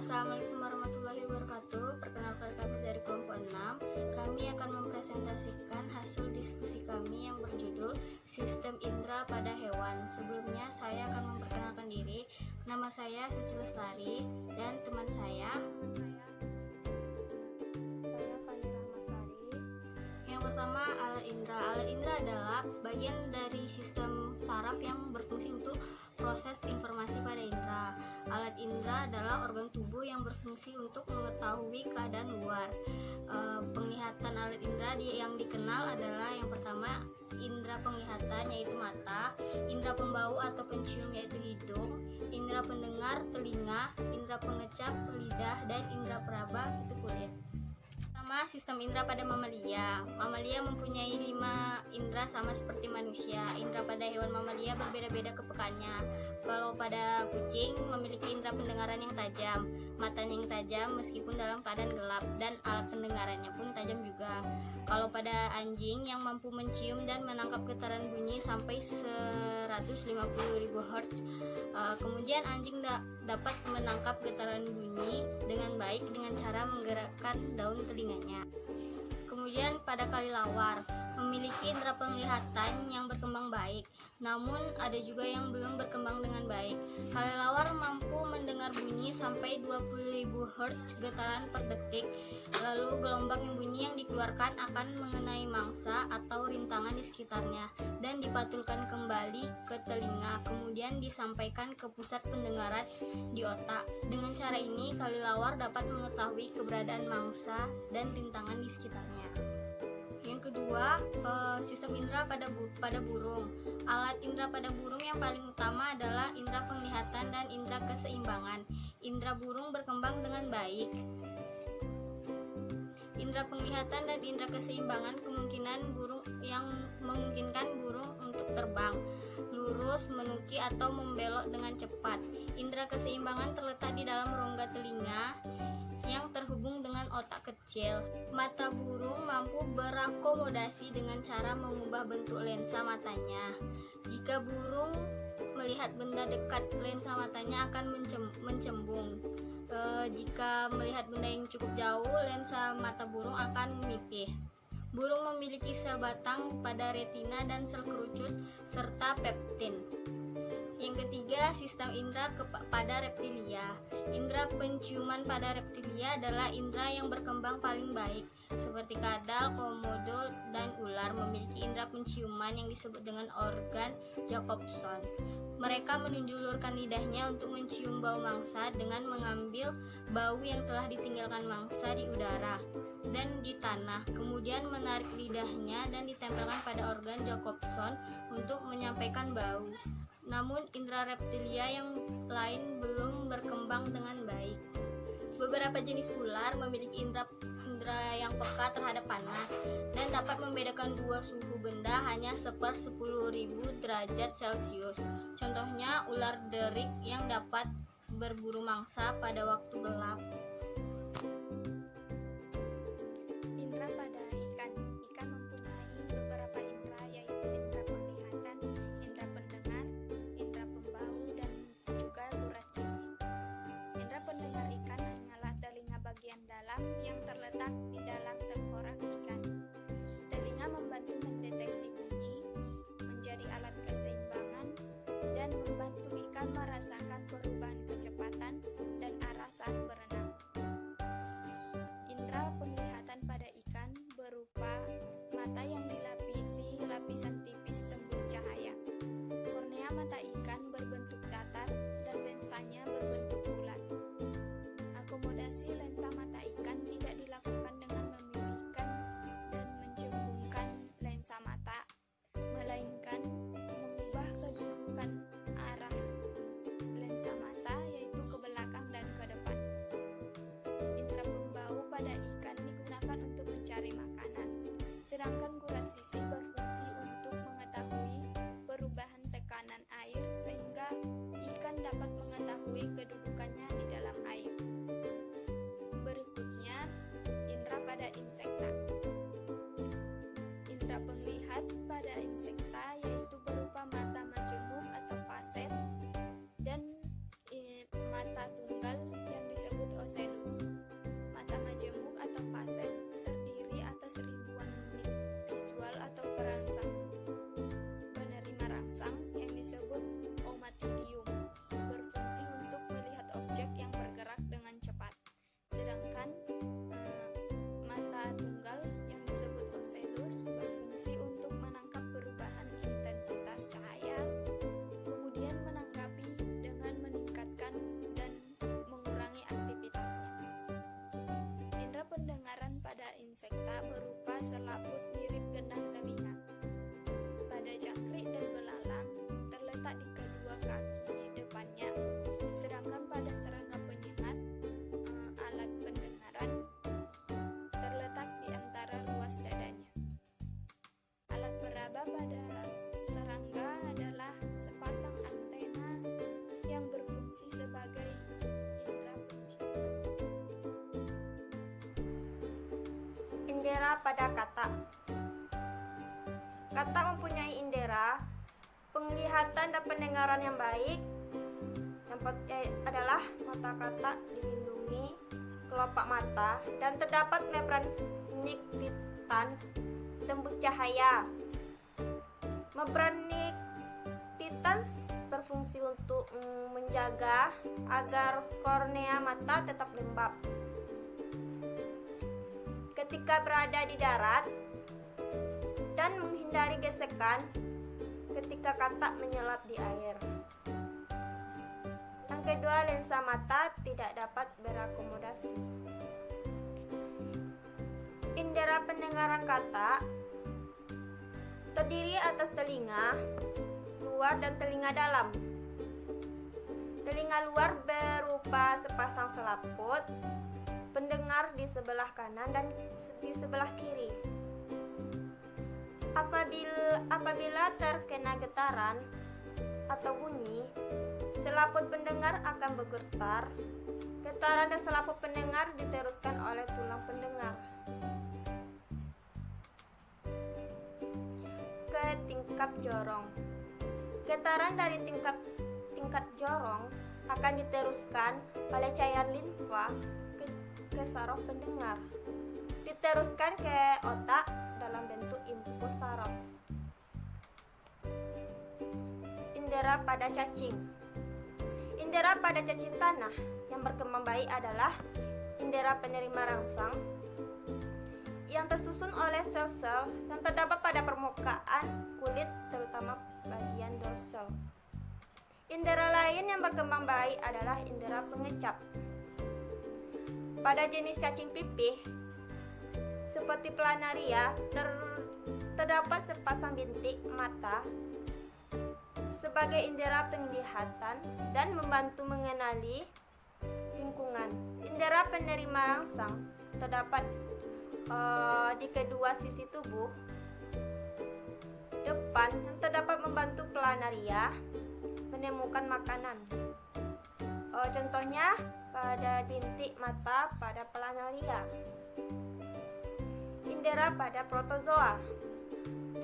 Assalamualaikum warahmatullahi wabarakatuh. Perkenalkan kami dari kelompok 6. Kami akan mempresentasikan hasil diskusi kami yang berjudul Sistem Indera pada Hewan. Sebelumnya saya akan memperkenalkan diri. Nama saya Suci Lestari dan teman saya Fani Rahmasari. Yang pertama, alat indera. Alat indera adalah bagian dari sistem saraf yang berfungsi untuk proses informasi pada indera. Alat indera adalah organ tubuh yang berfungsi untuk mengetahui keadaan luar. Penglihatan alat indera yang dikenal adalah yang pertama indera penglihatan yaitu mata, indera pembau atau pencium yaitu hidung, indera pendengar telinga, indera pengecap lidah, dan indera peraba itu kulit. Pertama, sistem indera pada mamalia. Mamalia mempunyai 5 indera sama seperti manusia. Indera pada hewan mamalia berbeda-beda kepekaannya. Kalau pada kucing memiliki indera pendengaran yang tajam, matanya yang tajam meskipun dalam keadaan gelap, dan alat pendengarannya pun tajam juga. Kalau pada anjing yang mampu mencium dan menangkap getaran bunyi sampai 150.000 Hz. Kemudian anjing dapat menangkap getaran bunyi dengan baik dengan cara menggerakkan daun telinganya. Kemudian pada kelelawar memiliki indera penglihatan yang berkembang baik, namun ada juga yang belum berkembang dengan baik. Kelelawar mampu mendengar bunyi sampai 20.000 Hz getaran per detik. Lalu gelombang bunyi yang dikeluarkan akan mengenai mangsa atau rintangan di sekitarnya dan dipantulkan kembali ke telinga, kemudian disampaikan ke pusat pendengaran di otak. Dengan cara ini kelelawar dapat mengetahui keberadaan mangsa dan rintangan di sekitarnya. Yang kedua, sistem indera pada burung. Alat indera pada burung yang paling utama adalah indera penglihatan dan indera keseimbangan. Indera burung berkembang dengan baik. Indera penglihatan dan indera keseimbangan memungkinkan burung untuk terbang lurus, menuki, atau membelok dengan cepat. Indera keseimbangan terletak di dalam rongga telinga yang terhubung dengan otak kecil. Mata burung mampu berakomodasi dengan cara mengubah bentuk lensa matanya. Jika burung melihat benda dekat, lensa matanya akan mencembung. Jika melihat benda yang cukup jauh, lensa mata burung akan memipih. Burung memiliki sel batang pada retina dan sel kerucut serta peptin. Yang ketiga, sistem indera pada reptilia. Indera penciuman pada reptilia adalah indera yang berkembang paling baik. Seperti kadal, komodo, dan ular memiliki indera penciuman yang disebut dengan organ Jacobson. Mereka menjulurkan lidahnya untuk mencium bau mangsa dengan mengambil bau yang telah ditinggalkan mangsa di udara dan di tanah, kemudian menarik lidahnya dan ditempelkan pada organ Jacobson untuk menyampaikan bau. Namun indera reptilia yang lain belum berkembang dengan baik. Beberapa jenis ular memiliki indera yang peka terhadap panas dan dapat membedakan dua suhu benda hanya 10.000 derajat Celcius. Contohnya ular derik yang dapat berburu mangsa pada waktu gelap. Indera pada ikan. Ikan mempunyai beberapa indera, yaitu indera penglihatan, indera pendengar, indera pembau, dan juga urat sisi. Indera pendengar ikan hanyalah telinga bagian dalam yang terletak di dalam tengkorak ikan. Telinga membantu mendeteksi bunyi, menjadi alat keseimbangan, dan membantu ikan merasakan perubahan kecepatan dan arah saat berenang. Indera penglihatan pada ikan berupa mata yang dilapisi lapisan tipis tembus cahaya. Kornea mata ikan berbentuk datar dan lensanya berbentuk bulat. Akomodasi lensa mata ikan tidak dilakukan dengan memipihkan dan mencembungkan lensa mata, melainkan mengubah kedudukan arah lensa mata, yaitu ke belakang dan ke depan. Indera pembau pada ikan digunakan untuk mencari makanan, sedangkan gurat sisi berfungsi untuk mengetahui perubahan tekanan air sehingga ikan dapat mengetahui kedudukannya di dalam air. Berikutnya, indera pada insekta. Indera penglihat pada insekta yaitu berupa mata majemuk atau faset dan mata tunggal yang disebut indera pada kata. Kata mempunyai indera, penglihatan dan pendengaran yang baik. Adalah mata kata dilindungi kelopak mata dan terdapat membran nictitans tembus cahaya. Membran nictitans berfungsi untuk menjaga agar kornea mata tetap lembab ketika berada di darat dan menghindari gesekan ketika kata menyelam di air. Yang kedua, lensa mata tidak dapat berakomodasi. Indera pendengaran kata terdiri atas telinga luar dan telinga dalam. Telinga luar berupa sepasang selaput pendengar di sebelah kanan dan di sebelah kiri. Apabila terkena getaran atau bunyi, selaput pendengar akan bergetar. Getaran dan selaput pendengar diteruskan oleh tulang pendengar ke tingkat jorong. Getaran dari tingkat jorong akan diteruskan oleh cairan limfa ke saraf pendengar, diteruskan ke otak dalam bentuk impuls saraf. Indera pada cacing. Indera pada cacing tanah yang berkembang baik adalah indera penerima rangsang yang tersusun oleh sel-sel yang terdapat pada permukaan kulit, terutama bagian dorsal. Indera lain yang berkembang baik adalah indera pengecap. Pada jenis cacing pipih seperti planaria terdapat sepasang bintik mata sebagai indera penglihatan dan membantu mengenali lingkungan. Indera penerima rangsang terdapat di kedua sisi tubuh depan yang terdapat membantu planaria menemukan makanan. Contohnya pada bintik mata pada planaria. Indera pada protozoa.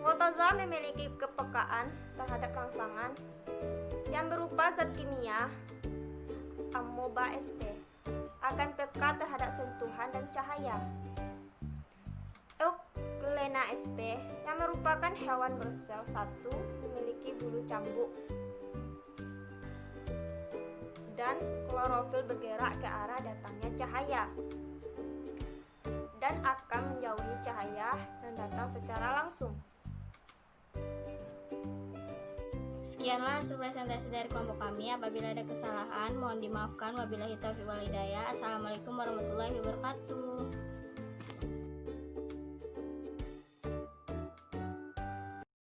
Protozoa memiliki kepekaan terhadap rangsangan yang berupa zat kimia Amoeba sp. Akan peka terhadap sentuhan dan cahaya. Euglena sp yang merupakan hewan bersel satu memiliki bulu cambuk dan klorofil bergerak ke arah datangnya cahaya dan akan menjauhi cahaya yang datang secara langsung. Sekianlah hasil presentasi dari kelompok kami. Apabila ada kesalahan mohon dimaafkan. Wabillahi taufiq wal hidayah. Assalamualaikum warahmatullahi wabarakatuh.